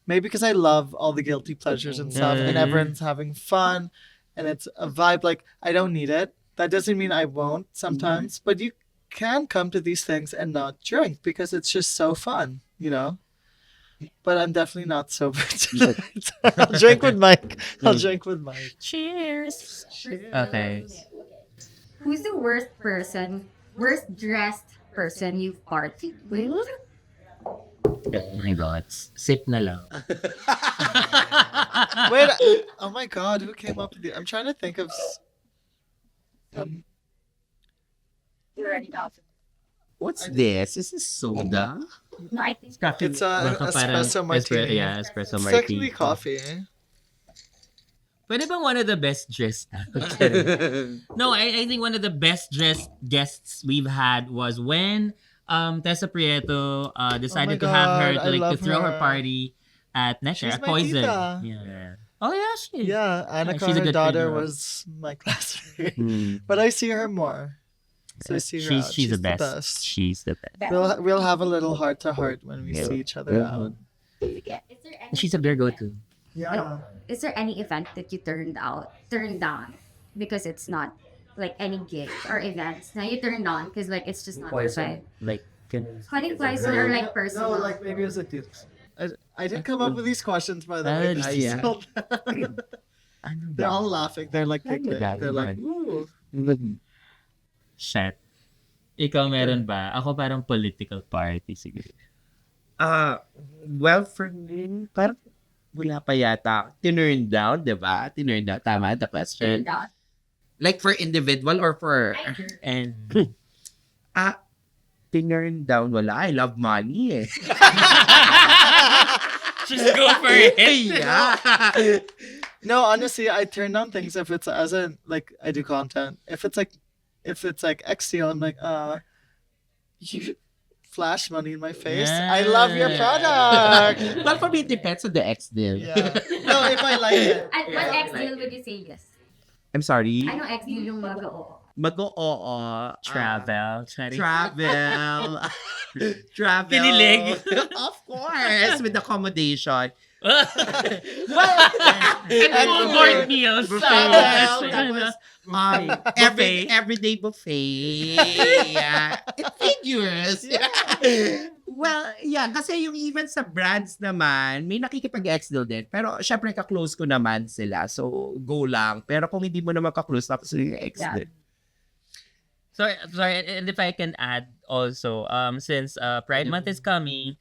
maybe because I love all the guilty pleasures and stuff, and everyone's having fun, and it's a vibe. Like, I don't need it. That doesn't mean I won't sometimes, but you can come to these things and not drink because it's just so fun, you know? But I'm definitely not sober tonight. I'll drink with Mike. I'll drink with Mike. Cheers. Okay. Who's the worst dressed person you've partied with? Oh my God. Sip na lang. Wait, oh my God, who came up with it? I'm trying to think of. What's this? Is this soda? No, I think It's an Baka parang espresso martini. Yeah, espresso It's martini. technically coffee. Pwede bang one of the best dressed? No, I think one of the best dressed guests we've had was when Tessa Prieto decided to have her God, I to love throw her her. party at Nesher, She's at my Poison. tita. Yeah. Oh yeah, she is. Yeah, Annika, she's a her good daughter, figure. was my classmate. But I see her more. So I see her out. She's the best. She's the best. We'll have a little heart to heart when we see each other out. is there any She's a Virgo too. Yeah. is there any event that you turned down because it's not like any gig or events now you turned on because like it's just not the vibe? Like Cutting Poison or like No, personal? like maybe it was like this. I didn't come up with these questions, by the way. Ah, yeah. They're all laughing. They're like, they're like, ooh. Shit. Ikaw meron ba? Ako parang political party, siguro. Well, for me, parang wala pa yata. Tinurn down, di ba? Tinurn down. Tama the question. Like for individual or for... And Tinurn down, wala. I love money eh. just go for it. Yeah. No, honestly, I turn down things if it's as in like I do content. If it's like X deal, I'm like, you flash money in my face. I love your product. But for me, it depends on the ex deal. Yeah. No, if I like it. At what X deal would you say yes? I'm sorry. Ano X deal yung mag-oo? Mag-oo. Travel. Travel. Travel. Pinilig. Of course. With accommodation. And board meals. Tapos, Everyday buffet. Yeah. It figures. Well, yeah. Kasi yung even sa brands naman, may nakikipag-ex deal din. Pero syempre, ka-close ko naman sila. So, go lang. Pero kung hindi mo naman ka-close, tapos yung ex deal. Sorry, and if I can add also, since Pride Month is coming,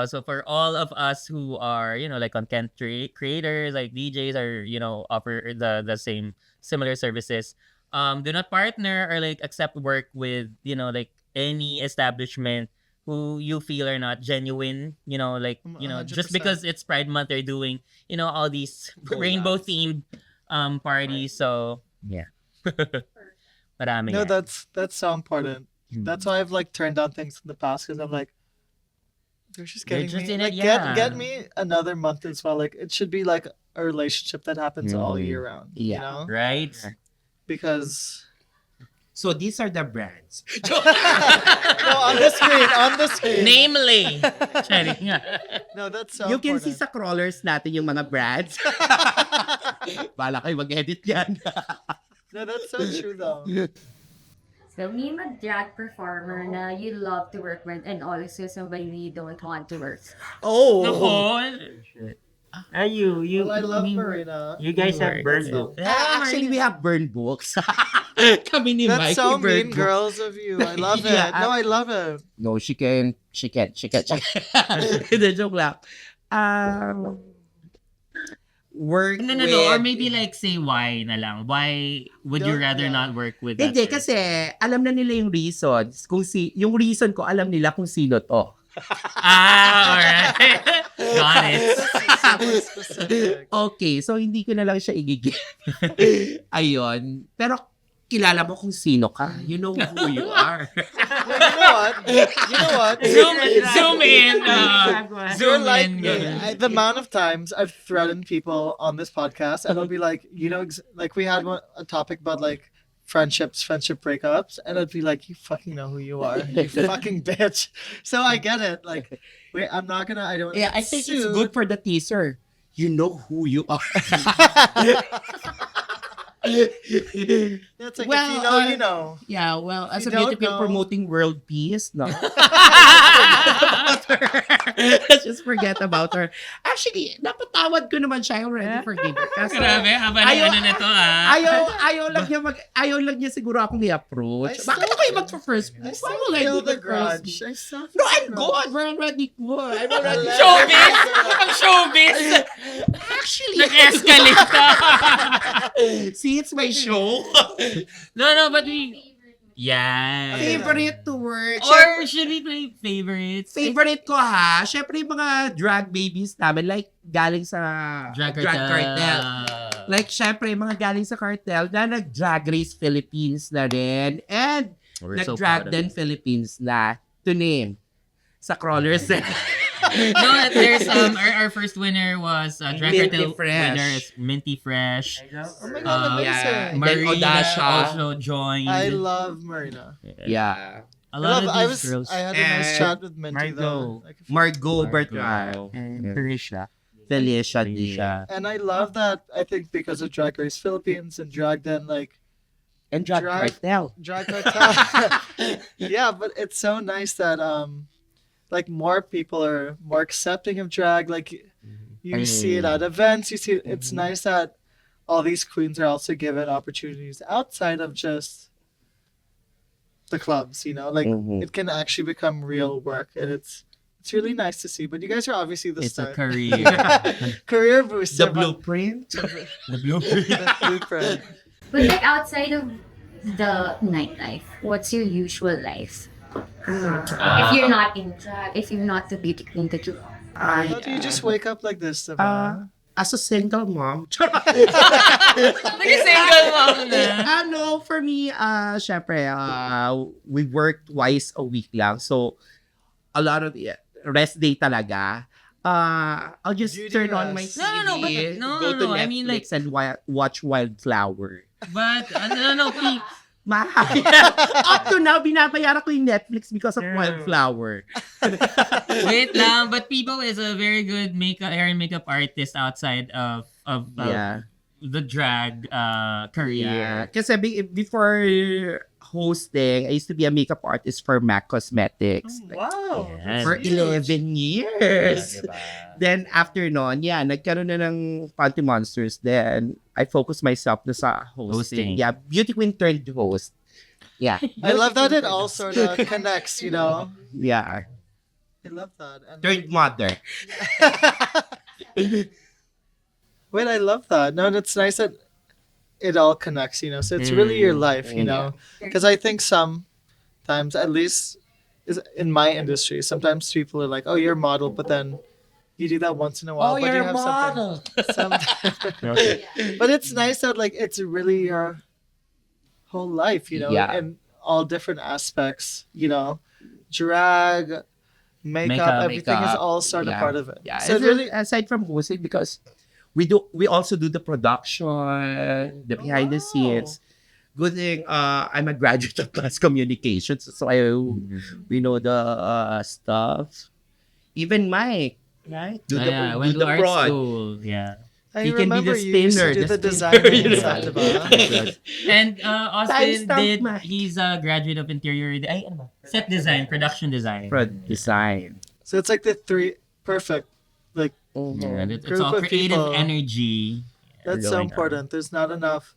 so for all of us who are, like content creators, like DJs, or offer the same similar services, do not partner or like accept work with like any establishment who you feel are not genuine. Just 100%. because it's Pride Month, they're doing all these rainbow themed parties. So yeah. Marami no, yan. that's so important. That's why I've like turned down things in the past because I'm like, they're just They're getting just me. in Like, it, yeah. get me another month as well. Like it should be like a relationship that happens all year round. Yeah. You know? Right? Because So these are the brands. no, on the screen. Namely. Charing nga. No, that's so You can see important. sa crawlers natin yung mga brands. Bala kayo mag-edit yan. No, that's so true though. So, me a drag performer na you love to work with and also somebody you don't want to work. Oh! You Well, I love Marina. You guys have burned book. Actually, we have burn books. Kami ni That's Mike, so we burn mean, books. girls of you. I love Yeah, it. No, I love it. No, she can. Hindi, joke lang. Work No. with... Or maybe like say why na lang. Why would you Don't- rather yeah. not work with that Hindi, person? kasi alam na nila yung reasons. Yung reason ko, alam nila kung sino to. Alright. Got it. Super specific. Okay, so hindi ko na lang siya igigil. Ayun. Pero kilala mo kung sino ka. You know who you are. Well, you know what? You know what? Zoom in. You're Zoom like in. me. The amount of times I've threatened people on this podcast, and I'll be like, like we had a topic about like friendship breakups, and I'd be like, you fucking know who you are, you fucking bitch. So I get it. Like, wait, I don't. Yeah, I think it's good for the teaser. You know who you are. It's like, if you know, you know. Yeah, well, as You a beauty don't queen know. promoting world peace, no? Let's just forget about her. Actually, napatawad ko naman siya. I already forgive her. Kasi Grabe, haba na Ayaw- ano na to ayaw lang niya siguro akong i-approach. I Bakit still- ako yung mag-first? I Why still will I feel do the first? grudge. I still No, feel I'm the good. We're already good. I'm already Showbiz! Ang showbiz! Actually, Nag-escalate ka! see, it's my show. No, but we... Yeah. Favorite to work. Or should we play favorites? Favorite ko ha, syempre yung mga drag babies namin, like galing sa Drag cartel. Like syempre yung mga galing sa cartel na nag-drag race Philippines na rin. And We're so nag-drag proud of din Philippines na, to name, sa crawlers. No, there's our first winner was Drag Minty Cartel Fresh. winner is Minty Fresh. Oh my god, yeah. amazing. Then Marina Odasha. also joined. I love Marina. Yeah. A lot of I these girls. had a nice And chat with Minty though. Margot. Like, Margot Bertrand. And Felicia. Felicia din. and I love that. I think because of Drag Race Philippines and Drag Den, like And drag Drag- cartel. Drag Cartel. Yeah, but it's so nice that like more people are more accepting of drag. Like you see it at events. You see it's nice that all these queens are also given opportunities outside of just the clubs. You know, like it can actually become real work, and it's really nice to see. But you guys are obviously the It's a start. career. Career booster. The blueprint. The blueprint. The blueprint. But like outside of the nightlife, what's your usual life? If you're not in drag, if you're not the beauty queen that you are. How do you just wake up like this? Diba? As a single mom. Single mom na. For me, syempre, we work twice a week lang. So, a lot of rest day talaga. I'll just Beauty turn on my rest. TV, No, go to I Netflix mean, like- and watch Wildflower. But, no, Mahal. Up to now, binabayaran ko yung Netflix because of Wildflower. wait lang. But Peabo is a very good hair and makeup artist outside of the drag career. Yeah. Kasi before hosting, I used to be a makeup artist for MAC Cosmetics. Wow. Yes. For 11 years. Then after nun, nagkaroon na ng Panty Monsters. Then I focused myself na sa hosting. Hosting. Yeah, beauty queen turned host. Yeah. I love that it all sort of connects, you know? Yeah. I love that. And Turned mother. wait, I love that. No, it's nice that it all connects, you know? So it's really your life, you know? Because I think sometimes, at least is in my industry, sometimes people are like, oh, you're a model, but then you do that once in a while. but you have something. But it's nice that like it's really your whole life, you know, in all different aspects, you know, drag, makeup, everything is all sort of part of it. Yeah. So And really, aside from hosting, because we also do the production, the behind the scenes. Good thing I'm a graduate of mass communications, so we know the stuff. Even Mike, right? Do I went do to the art prod. school. Yeah. I he can be remember the you used to spinner, do the the spinner. design and stuff, diba? And Austin Timestamp, Mike. he's a graduate of interior, set design, production design. Prod design. So it's like the three perfect. Like Yeah, it's Group all of creative people. energy. that's so going on. important. There's not enough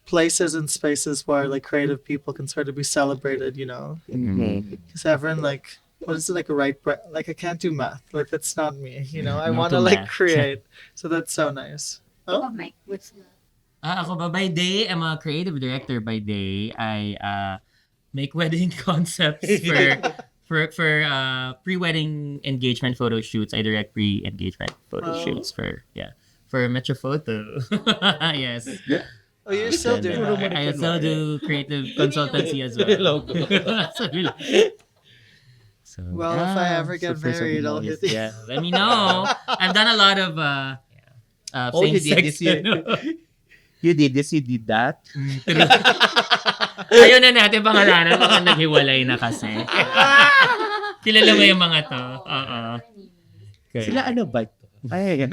places and spaces where like creative people can sort of be celebrated, you know? Because everyone like, what is it like like I can't do math. Like that's not me, you know? I Not want to to like math. create. So that's so nice. Oh, Mike, what's the... Ako ba by day, I'm a creative director by day. I make wedding concepts for pre-wedding engagement photo shoots. I direct pre-engagement photo shoots for Metro Photo. Yes. Oh, you're still doing that. I still do creative consultancy as well. So, Well, if I ever get married, I'll hit you. yeah, let me know. I've done a lot of You did same-sex, this year. You did this, you did that. Ayaw na natin pangalanan, baka naghiwalay na kasi. Kilala mo yung mga to? Oo. Okay. Sila ano ba ito? Ay,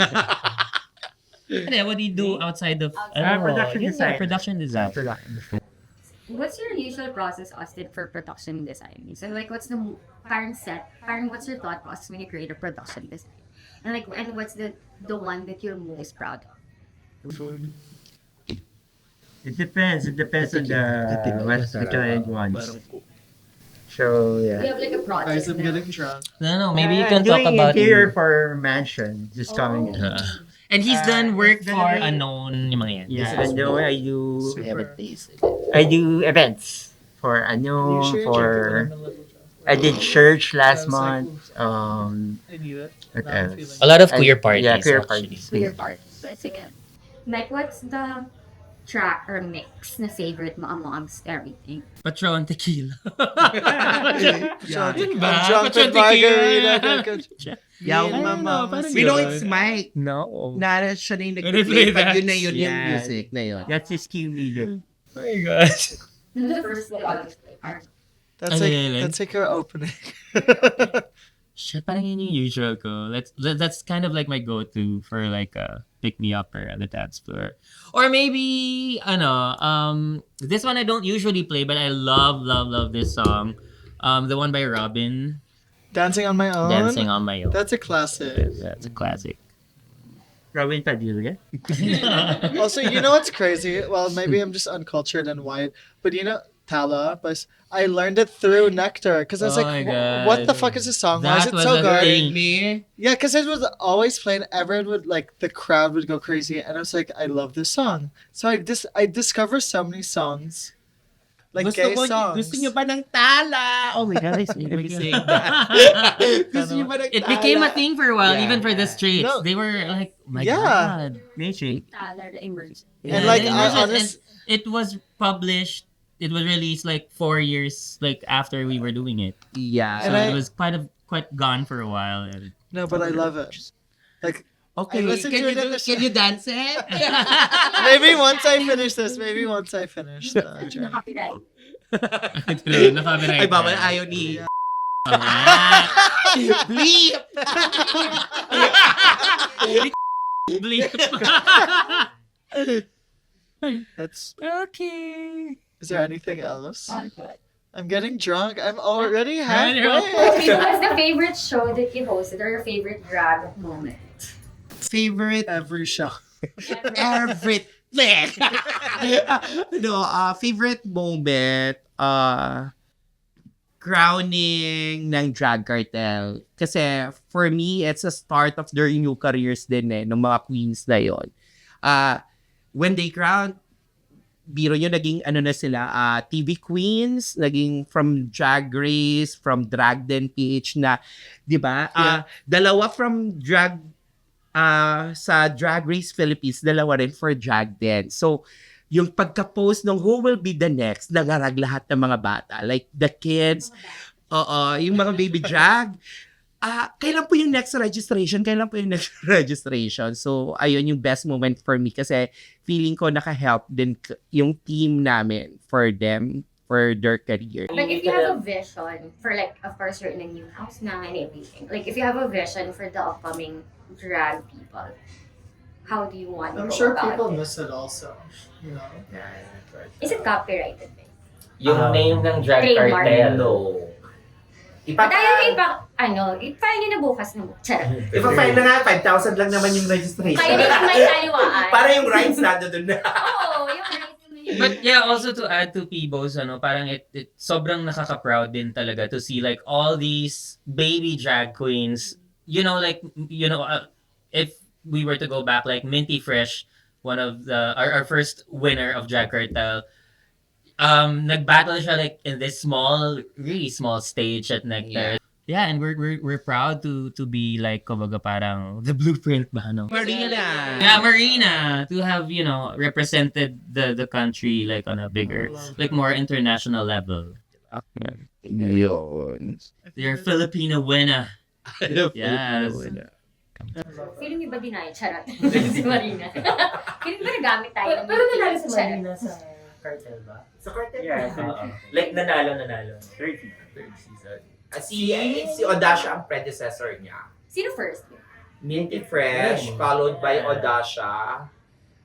Ano, what do you do outside of production design. Production design. What's your usual process, Austin, for production design? So, like, what's the what's your thought process when you create a production design? And like, and what's the one that you're most proud of? It depends. It depends on what the client wants. So, You yeah. have like a project. Guys, I'm now. getting drunk. No, maybe you I'm can talk doing about interior for mansion. Just coming in. And he's done work it's for gonna be- Unknown, yung mga yan. Yeah, I know Super. I do events for You Ano, sure you're for drinking? I'm a little drunk. I did church last I was like, month. I need it. What Now I'm else? feeling- A lot of queer parties. Yeah, queer actually. parties. Your part. That's again. Like, what's the track or mix na favorite mo amongst everything? Patron tequila. Yeah. Diba? I'm drunk Patron with margarita. tequila. Yeah, Me and my I don't know, mom. parang we know Yun. it's Mike. No. Na siya na yung Replay nag-play. Pag that. yun na yun yung Yeah. music na yun. That's his cue leader. Oh my gosh. The first one. That's Ano like yun? that's like your opening. Shit, parang yun yung usual ko. That's kind of like my go-to for like a pick-me-up or the dance floor. Or maybe, this one I don't usually play, but I love this song. The one by Robin. Dancing on My Own. Dancing on My Own. That's a classic. That's a classic. Robin Padilla. Also, you know what's crazy? Well, maybe I'm just uncultured and white, but you know, Tala, but I learned it through Nectar because I was Oh like, my God. what the fuck is this song? Why is That it was so a good? thing. Me? Yeah, because it was always playing. Everyone would like the crowd would go crazy, and I was like, I love this song. So I discovered so many songs, like gay songs. Gusto niyo ba ng tala? Oh my God, I see me saying that. Gusto niyo ba ng It tala? became a thing for a while, Yeah. even for the streets. No. They were like, my Yeah. God. Tyler, the immersion. And, like, the I immersion, honest- and it was published. It was released like 4 years like after we were doing it. Yeah. And So I- it was quite gone for a while. And No, but I love it. Like Okay, I listened can to you, it in the can you dance it? maybe once I finish this, maybe once I finish the journey. Copyright. Ay, bawal ayaw ni... Bleep! Bleep! That's. Okay. Is there anything else? I'm getting drunk. I'm already I halfway. know. What's the favorite show that you hosted or your favorite drag moment? Favorite Every show. everything. No, favorite moment, crowning ng Drag Cartel. Kasi for me, it's a start of their new careers din ng mga queens na yon. When they crowned, biro nyo, naging ano na sila, TV queens, naging from Drag Race, from Drag Den PH na, di ba? Yeah. Dalawa from drag, sa Drag Race Philippines, dalawa rin for Drag Den. So, yung pagka-post ng who will be the next, nagarag lahat ng mga bata. Like the kids, yung mga baby drag, kailan po yung next registration? Kailan po yung next registration? So, ayun yung best moment for me kasi feeling ko naka-help din yung team namin for them, for their career. Like, if you have a vision for, like, of course, you're in a new house now and everything. Like, if you have a vision for the upcoming drag people, how do you want to I'm go sure about people it? miss it also. You know. Is it copyrighted? Yung name ng drag Trademark. cartel. No. But ayaw i-file nyo na bukas na bukas. Charot. Ipa-file na nga, 5,000 lang naman yung registration. Kaya din may kaliwaan. Para yung rights na doon na. Oo, yung rights naman yun. But yeah, also to add to Peebo's, parang it sobrang nakaka-proud din talaga to see like all these baby drag queens, if we were to go back, like Minty Fresh, one of our first winner of Drag Cartel, nag-battle siya like in this really small stage at Nectar. Yeah, and we're proud to be like kumbaga parang the blueprint ba no? Marina. Yeah, Marina, to have, represented the country like on a bigger, like more international level. Yun. You're a Filipino winner. Yes. Feeling niyo ba dinay? Charot. Si Marina. Feeling ba nagamit tayo? Pero nanalo si Charot. Marina sa cartel ba? Sa cartel? Yeah. Like nanalo. Third season. Si Odasha ang predecessor niya. Sino first? Minty Fresh, followed by Odasha.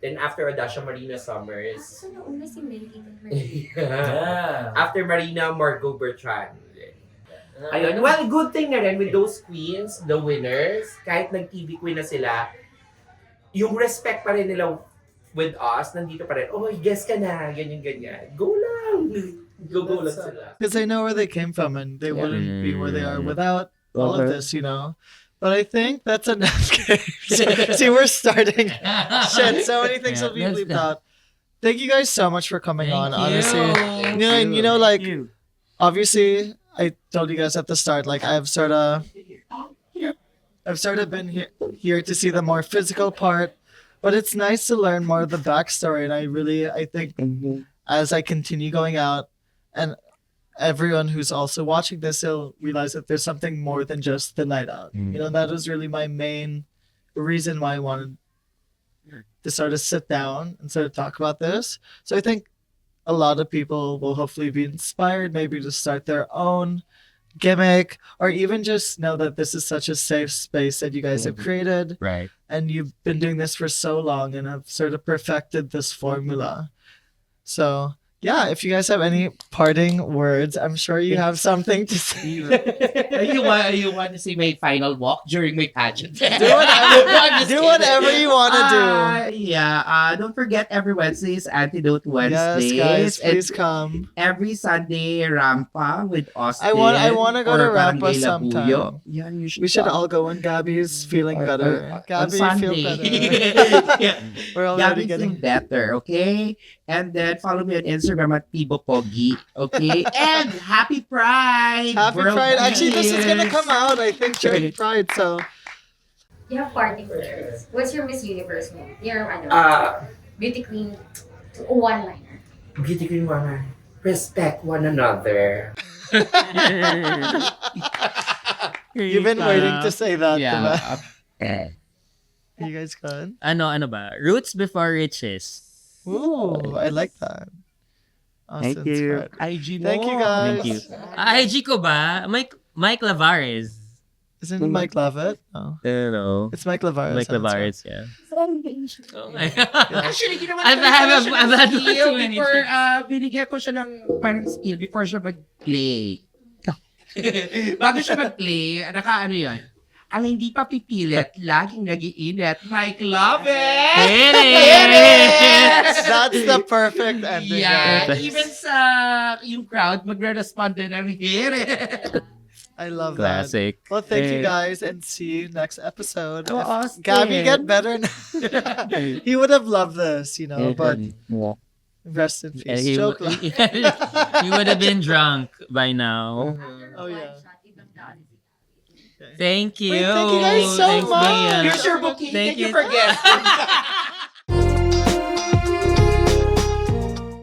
Then after Odasha, Marina Summers. So, nauna si Melly. Yeah. After Marina, Margot Bertrand. Ayun. Well, good thing na rin with those queens, the winners, kahit nag-TV queen na sila, yung respect pa rin nila with us, nandito pa rin, oh, guess ka na, ganyan. Go lang! Go lang sila. Because I know where they came from and they wouldn't be where they are without all of this, But I think that's enough. See, we're starting. Shit, so many things will be Yeah, bleeped out. Thank you guys so much for coming on, honestly. Thank And obviously, I told you guys at the start, like I've sort of been here to see the more physical part, but it's nice to learn more of the backstory. And I think as I continue going out, and everyone who's also watching this, they'll realize that there's something more than just the night out. That was really my main reason why I wanted to sort of sit down and sort of talk about this. So I think a lot of people will hopefully be inspired maybe to start their own gimmick, or even just know that this is such a safe space that you guys have created, Right. and you've been doing this for so long and have sort of perfected this formula. So yeah, if you guys have any parting words, I'm sure you have something to say. you want to see my final walk during my pageant? Do whatever you want to do. Don't forget every Wednesday is Antidote Wednesdays. Yes, guys, And please come. every Sunday, Rampa with Austin. I wanna go to or Rampa Barangay sometime. Labuyo. Yeah, you should We should come. all go when Gabbie's feeling better. On Gabbie, feel Sunday. better. We're already Gabbie's getting doing better, okay? And then follow me on Instagram at Peabo Pogi, okay? And Happy Pride! Happy World Pride. Actually, this is gonna Peace. come out, I think, during Pride, so. You have party words. What's your Miss Universe mo? Your beauty queen one-liner. Beauty queen woman, respect one another. You've been waiting to say that, diba? Yeah. You guys gone? Ano ba? Roots before riches. Ooh, I like that. Thank Austin's you. friend. IG Thank you, guys. Thank you. IG ko ba? Mike Lavarez. Isn't it Mike Lavet? No. Hello. It's Mike Lavarez. Mike on Lavarez, yeah. Oh my Actually, ginawa I've had too many before, binigyan ko siya ng parang skill before siya mag-play. Bago siya mag-play, naka-ano yun? Ang hindi pa pipilit, laging nag-iinit. Mike Lavarez! That's the perfect ending. Yeah, guys. even sa yung crowd, magre-respond din ng hirit. I love that. Classic. Well, thank you guys and see you next episode. Oh, If Austin. Gabbie, get better now. He would have loved this, but rest in peace. He Joke lang. he would have been drunk by now. Oh, yeah. Thank you. Wait, thank you guys so Thanks, much. Mia. Here's your booking. Thank Thank you you. for guesting.